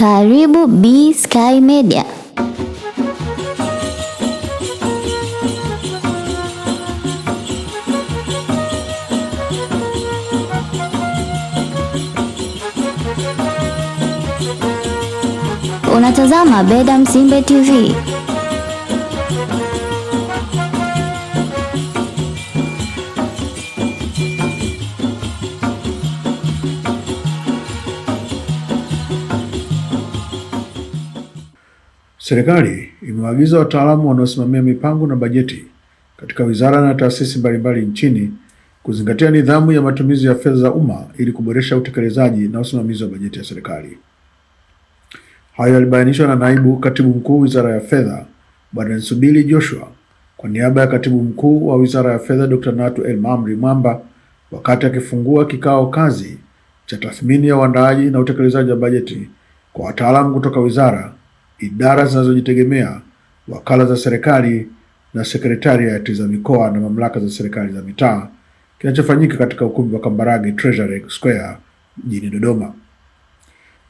Karibu B Sky Media. Unatazama Beda Msimbe TV. Serikali imewaagiza wataalamu wanaosimamia mipango na bajeti katika wizara na taasisi mbalimbali nchini kuzingatia nidhamu ya matumizi ya fedha za umma ili kuboresha utekelezaji na usimamizi wa bajeti ya serikali. Hayo yalibainishwa na Naibu Katibu Mkuu Wizara ya Fedha, Bwana Nsubili Joshua, kwa niaba ya Katibu Mkuu wa Wizara ya Fedha Dr. Natu El-Mamri Mwamba wakati akifungua kikao kazi cha tathmini ya uandaaji na utekelezaji wa bajeti kwa wataalamu kutoka wizara, idara zinazojitegemea, wakala za serikali na sekretariati za mikoa na mamlaka za serikali za mitaa, kinachofanyika katika ukumbi wa Kambarage Treasury Square mjini Dodoma.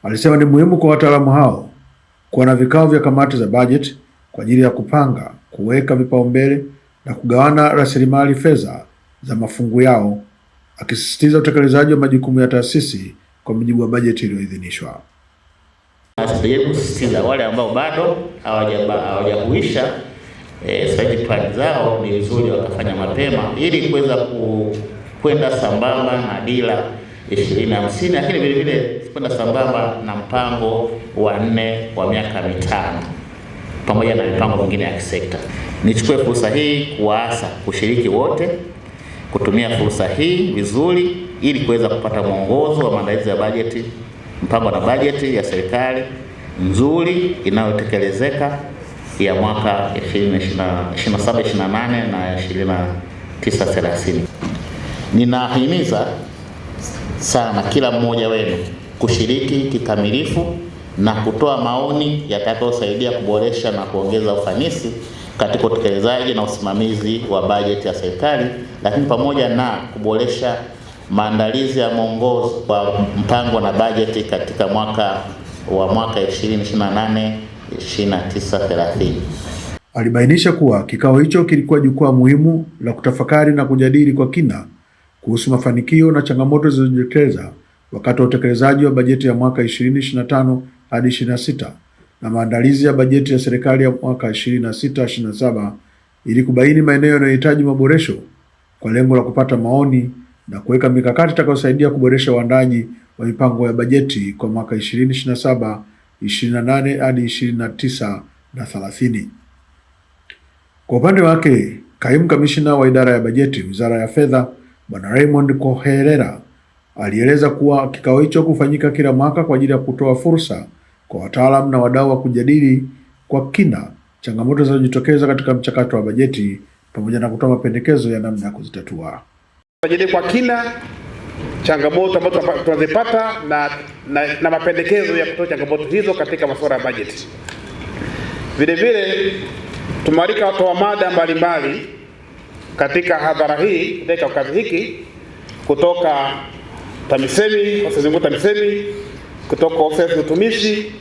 Alisema ni muhimu kwa wataalamu hao kuwa na vikao vya kamati za bajeti kwa ajili ya kupanga, kuweka vipaumbele na kugawana rasilimali fedha za mafungu yao, akisisitiza utekelezaji wa majukumu ya taasisi kwa mujibu wa bajeti iliyoidhinishwa. Tunajaribu kusisitiza wale ambao bado hawajahuisha strategic plan zao, ni vizuri wakafanya mapema ili kuweza kwenda sambamba na dira 2050, lakini vile vile kwenda sambamba na mpango wa 4 wa miaka 5 pamoja na mipango mingine ya kisekta. Nichukue fursa hii kuwaasa kushiriki wote, kutumia fursa hii vizuri ili kuweza kupata mwongozo wa maandalizi ya bajeti, mpango na bajeti ya serikali nzuri inayotekelezeka ya mwaka 27-28 na 29-30. Ninahimiza sana kila mmoja wenu kushiriki kikamilifu na kutoa maoni yatakayosaidia kuboresha na kuongeza ufanisi katika utekelezaji na usimamizi wa bajeti ya serikali, lakini pamoja na kuboresha maandalizi ya mwongozo wa mpango na bajeti katika mwaka 2028-29-30. Alibainisha kuwa kikao hicho kilikuwa jukwaa muhimu la kutafakari na kujadili kwa kina kuhusu mafanikio na changamoto zilizojitokeza wakati wa utekelezaji wa bajeti ya mwaka 2025 hadi 26 na maandalizi ya bajeti ya serikali ya mwaka 26-27 ili kubaini maeneo yanayohitaji maboresho kwa lengo la kupata maoni na kuweka mikakati itakayosaidia kuboresha uandaaji wa mipango ya bajeti kwa mwaka 2027, 28 hadi 29 na 30. Kwa upande wake, Kaimu Kamishna wa Idara ya Bajeti, Wizara ya Fedha, Bwana Raymond Koherera, alieleza kuwa kikao hicho kufanyika kila mwaka kwa ajili ya kutoa fursa kwa wataalamu na wadau wa kujadili kwa kina changamoto zinazojitokeza katika mchakato wa bajeti pamoja na kutoa mapendekezo ya namna ya kuzitatua. Kujadili kwa kina changamoto ambazo tunazipata na mapendekezo ya kutoa changamoto hizo katika masuala ya bajeti. Vile vile tumealika watoa mada mbalimbali katika hadhara hii, katika kazi hiki, kutoka TAMISEMI, TAMISEMI, kutoka ofisi ya utumishi,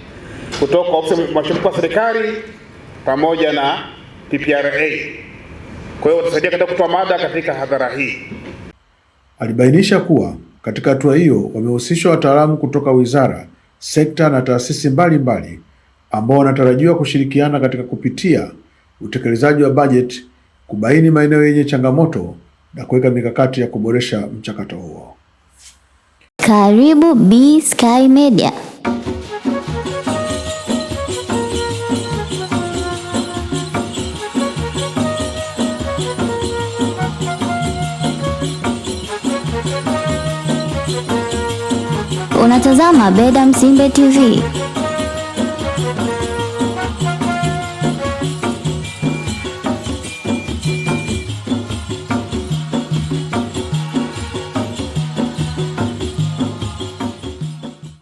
kutoka ofisi ya mshauri wa serikali pamoja na PPRA. Kwa hiyo watasaidia katika kutoa mada katika hadhara hii. Alibainisha kuwa katika hatua hiyo wamehusishwa wataalamu kutoka wizara, sekta na taasisi mbalimbali ambao wanatarajiwa kushirikiana katika kupitia utekelezaji wa bajeti, kubaini maeneo yenye changamoto na kuweka mikakati ya kuboresha mchakato huo. Karibu B Sky Media. Unatazama Beda Msimbe TV.